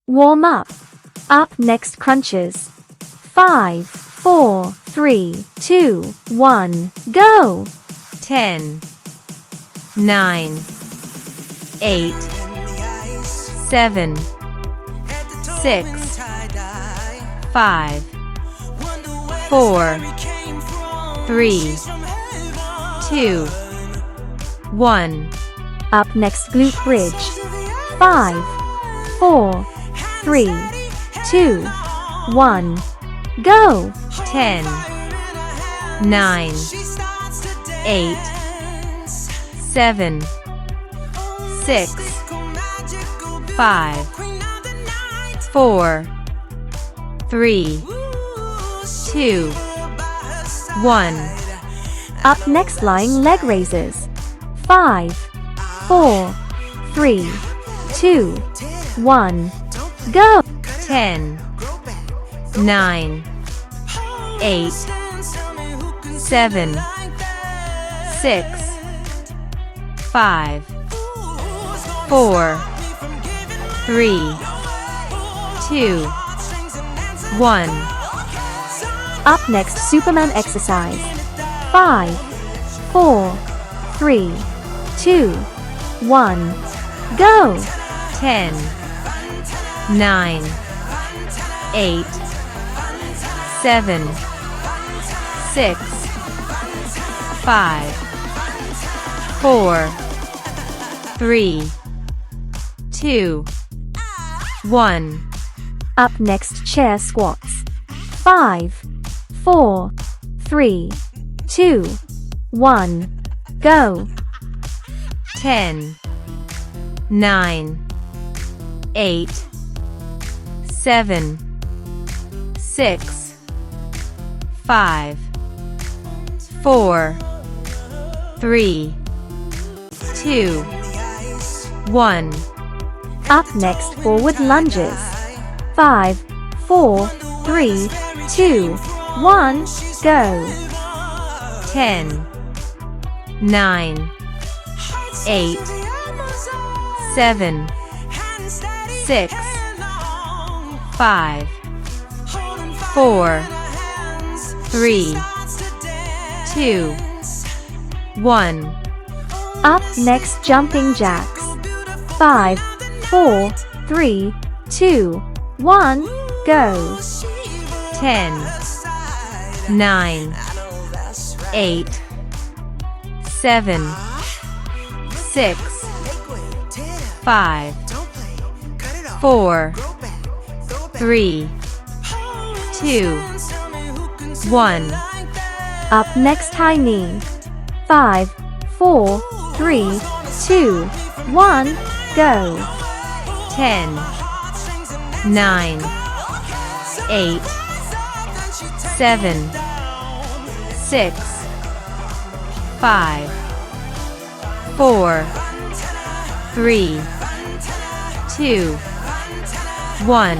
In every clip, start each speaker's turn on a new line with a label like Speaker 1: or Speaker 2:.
Speaker 1: Warm up. Up next crunches. 5, 4, 3, 2, 1, go!
Speaker 2: 10, 9, 8, 7, 6, 5, 4, 3, 2, 1.
Speaker 1: Up next glute bridge. 5, 4, 3, 2, 1, go!
Speaker 2: 10, 9, 8, 7, 6, 5, 4, 3, 2, 1.
Speaker 1: Up next lying leg raises. 5, 4, 3, 2, 1, go!
Speaker 2: 10, 9, 8, 7, 6, 5, 4, 3, 2, 1.
Speaker 1: Up next Superman exercise. 5, 4, 3, 2, 1, go!
Speaker 2: 10, 9, 8, 7, 6, 5, 4, 3, 2, 1.
Speaker 1: Up next chair squats. 5, 4, 3, 2, 1, go!
Speaker 2: 10, 9, 8, 7, 6, 5, 4, 3, 2, 1.
Speaker 1: Up next forward lunges. 5, 4, 3, 2, 1, go!
Speaker 2: 10, 9, 8, 7, 6, 5, 4, 3, 2, 1.
Speaker 1: Up next jumping jacks. 5, 4, 3, 2, 1, go!
Speaker 2: 10, 9, 8, 7, 6, 5, 4, 3, 2, 1.
Speaker 1: Up next high knee. 5, 4, 3, 2, 1, go!
Speaker 2: 10, 9, 8, 7, 6, 5, 4, 3, 2, 1.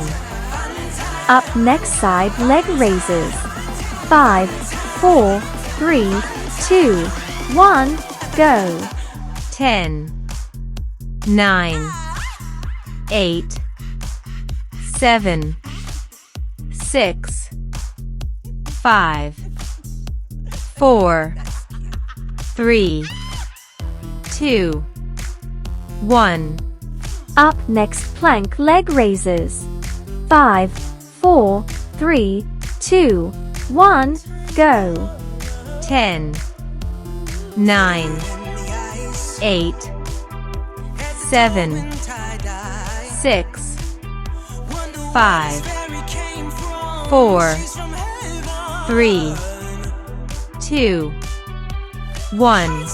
Speaker 1: Up next side leg raises. 5, 4, 3, 2, 1, go!
Speaker 2: 10, 9, 8, 7, 6, 5, 4, 3, 2, 1.
Speaker 1: Up next plank leg raises. 5, 4, 3, 2, 1, go!
Speaker 2: 10, 9, 8, 7, 6, 5, 4, 3, 2, 1.